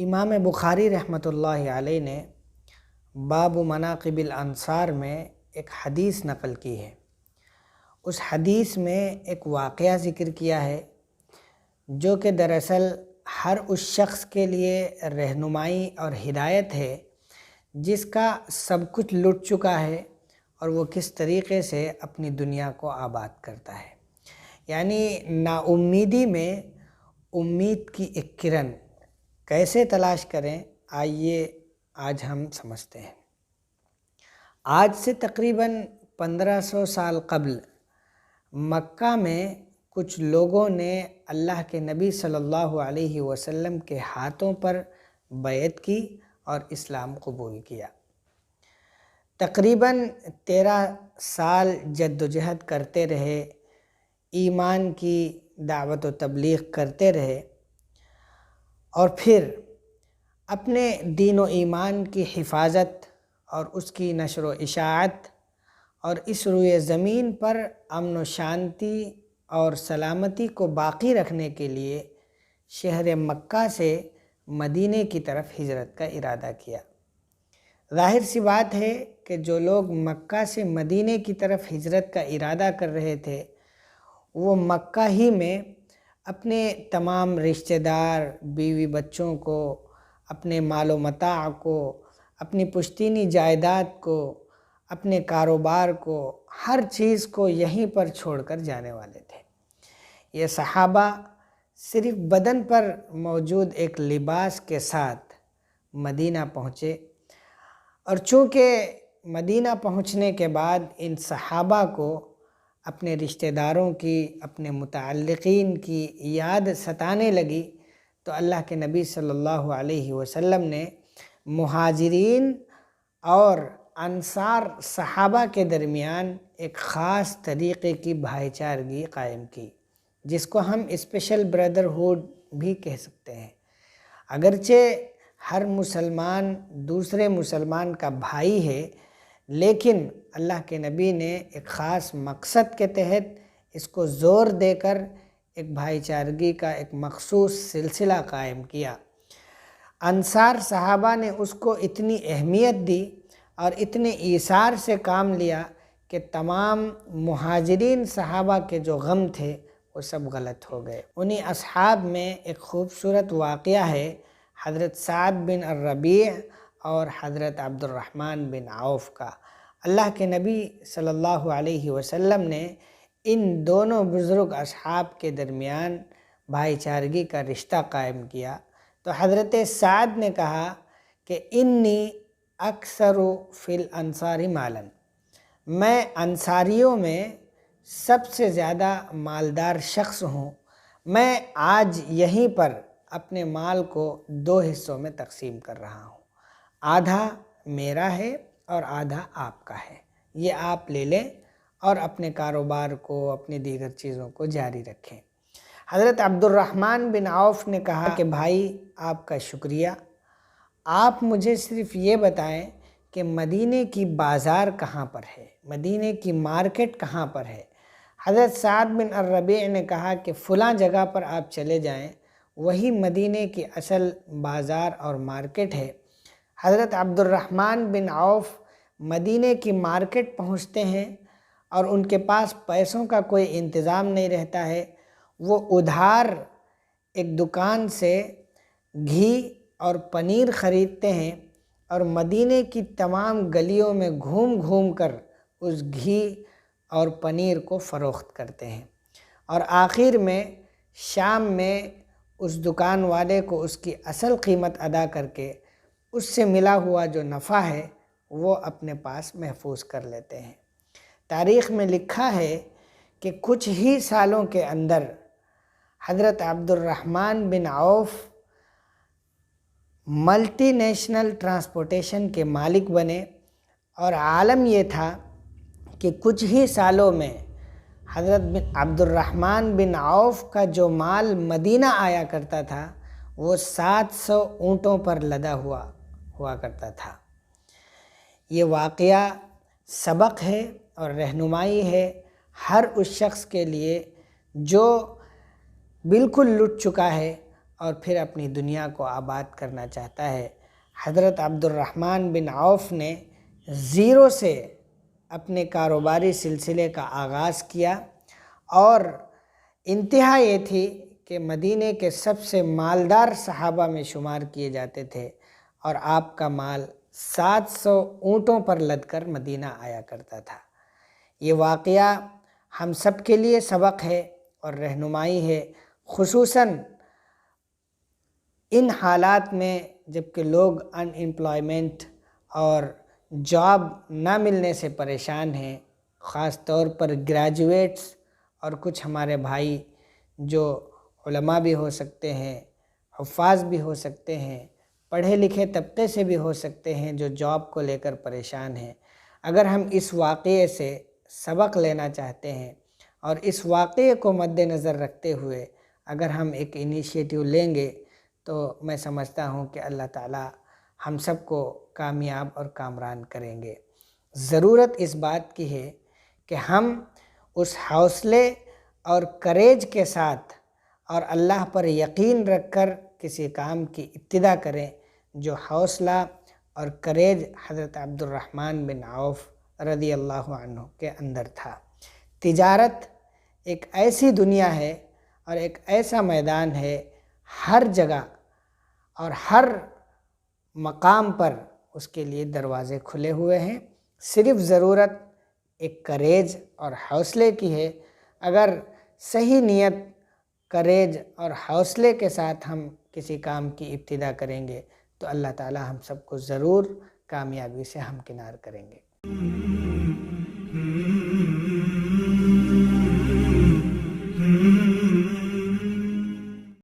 امام بخاری رحمۃ اللہ علیہ نے باب مناقب الانصار میں ایک حدیث نقل کی ہے۔ اس حدیث میں ایک واقعہ ذکر کیا ہے جو کہ دراصل ہر اس شخص کے لیے رہنمائی اور ہدایت ہے جس کا سب کچھ لٹ چکا ہے اور وہ کس طریقے سے اپنی دنیا کو آباد کرتا ہے۔ یعنی نا امیدی میں امید کی ایک کرن کیسے تلاش کریں، آئیے آج ہم سمجھتے ہیں۔ آج سے تقریباً 1500 سال قبل مکہ میں کچھ لوگوں نے اللہ کے نبی صلی اللہ علیہ وسلم کے ہاتھوں پر بیعت کی اور اسلام قبول کیا۔ تقریباً 13 سال جد و جہد کرتے رہے، ایمان کی دعوت و تبلیغ کرتے رہے، اور پھر اپنے دین و ایمان کی حفاظت اور اس کی نشر و اشاعت اور اس روئے زمین پر امن و شانتی اور سلامتی کو باقی رکھنے کے لیے شہر مکہ سے مدینے کی طرف ہجرت کا ارادہ کیا۔ ظاہر سی بات ہے کہ جو لوگ مکہ سے مدینے کی طرف ہجرت کا ارادہ کر رہے تھے وہ مکہ ہی میں اپنے تمام رشتہ دار، بیوی بچوں کو، اپنے مال و متاع کو، اپنی پشتینی جائیداد کو، اپنے کاروبار کو، ہر چیز کو یہیں پر چھوڑ کر جانے والے تھے۔ یہ صحابہ صرف بدن پر موجود ایک لباس کے ساتھ مدینہ پہنچے، اور چونکہ مدینہ پہنچنے کے بعد ان صحابہ کو اپنے رشتہ داروں کی، اپنے متعلقین کی یاد ستانے لگی تو اللہ کے نبی صلی اللہ علیہ وسلم نے مہاجرین اور انصار صحابہ کے درمیان ایک خاص طریقے کی بھائی چارگی قائم کی، جس کو ہم اسپیشل بردرہوڈ بھی کہہ سکتے ہیں۔ اگرچہ ہر مسلمان دوسرے مسلمان کا بھائی ہے، لیکن اللہ کے نبی نے ایک خاص مقصد کے تحت اس کو زور دے کر ایک بھائی چارگی کا ایک مخصوص سلسلہ قائم کیا۔ انصار صحابہ نے اس کو اتنی اہمیت دی اور اتنے ایثار سے کام لیا کہ تمام مہاجرین صحابہ کے جو غم تھے وہ سب غلط ہو گئے۔ انہی اصحاب میں ایک خوبصورت واقعہ ہے حضرت سعد بن الربیع اور حضرت عبد الرحمن بن عوف کا۔ اللہ کے نبی صلی اللہ علیہ وسلم نے ان دونوں بزرگ اصحاب کے درمیان بھائی چارگی کا رشتہ قائم کیا۔ تو حضرت سعد نے کہا کہ انی اکثر فی الانصار مالا، میں انصاریوں میں سب سے زیادہ مالدار شخص ہوں، میں آج یہیں پر اپنے مال کو 2 حصوں میں تقسیم کر رہا ہوں، آدھا میرا ہے اور آدھا آپ کا ہے، یہ آپ لے لیں اور اپنے کاروبار کو، اپنی دیگر چیزوں کو جاری رکھیں۔ حضرت عبد الرحمن بن عوف نے کہا کہ بھائی آپ کا شکریہ، آپ مجھے صرف یہ بتائیں کہ مدینے کی بازار کہاں پر ہے، مدینے کی مارکیٹ کہاں پر ہے۔ حضرت سعد بن الربیع نے کہا کہ فلاں جگہ پر آپ چلے جائیں، وہی مدینے کی اصل بازار اور مارکیٹ ہے۔ حضرت عبد الرحمن بن عوف مدینے کی مارکیٹ پہنچتے ہیں اور ان کے پاس پیسوں کا کوئی انتظام نہیں رہتا ہے، وہ ادھار ایک دکان سے گھی اور پنیر خریدتے ہیں اور مدینے کی تمام گلیوں میں گھوم گھوم کر اس گھی اور پنیر کو فروخت کرتے ہیں، اور آخر میں شام میں اس دکان والے کو اس کی اصل قیمت ادا کر کے اس سے ملا ہوا جو نفع ہے وہ اپنے پاس محفوظ کر لیتے ہیں۔ تاریخ میں لکھا ہے کہ کچھ ہی سالوں کے اندر حضرت عبد الرحمن بن عوف ملٹی نیشنل ٹرانسپورٹیشن کے مالک بنے، اور عالم یہ تھا کہ کچھ ہی سالوں میں حضرت عبد الرحمن بن عوف کا جو مال مدینہ آیا کرتا تھا وہ 700 اونٹوں پر لدا ہوا کرتا تھا۔ یہ واقعہ سبق ہے اور رہنمائی ہے ہر اس شخص کے لیے جو بالکل لٹ چکا ہے اور پھر اپنی دنیا کو آباد کرنا چاہتا ہے۔ حضرت عبد الرحمن بن عوف نے زیرو سے اپنے کاروباری سلسلے کا آغاز کیا، اور انتہا یہ تھی کہ مدینے کے سب سے مالدار صحابہ میں شمار کیے جاتے تھے، اور آپ کا مال 700 اونٹوں پر لد کر مدینہ آیا کرتا تھا۔ یہ واقعہ ہم سب کے لیے سبق ہے اور رہنمائی ہے، خصوصاً ان حالات میں جب کہ لوگ امپلائمنٹ اور جاب نہ ملنے سے پریشان ہیں، خاص طور پر گریجویٹس اور کچھ ہمارے بھائی جو علماء بھی ہو سکتے ہیں، حفاظ بھی ہو سکتے ہیں، پڑھے لکھے طبقے سے بھی ہو سکتے ہیں، جو جاب کو لے کر پریشان ہیں۔ اگر ہم اس واقعے سے سبق لینا چاہتے ہیں اور اس واقعے کو مد نظر رکھتے ہوئے اگر ہم ایک انیشیٹو لیں گے تو میں سمجھتا ہوں کہ اللہ تعالی ہم سب کو کامیاب اور کامران کریں گے۔ ضرورت اس بات کی ہے کہ ہم اس حوصلے اور کریج کے ساتھ اور اللہ پر یقین رکھ کر کسی کام کی ابتدا کریں جو حوصلہ اور کریج حضرت عبد الرحمن بن عوف رضی اللہ عنہ کے اندر تھا۔ تجارت ایک ایسی دنیا ہے اور ایک ایسا میدان ہے، ہر جگہ اور ہر مقام پر اس کے لیے دروازے کھلے ہوئے ہیں، صرف ضرورت ایک کریج اور حوصلے کی ہے۔ اگر صحیح نیت، کریج اور حوصلے کے ساتھ ہم کسی کام کی ابتدا کریں گے تو اللہ تعالی ہم سب کو ضرور کامیابی سے ہمکنار کریں گے۔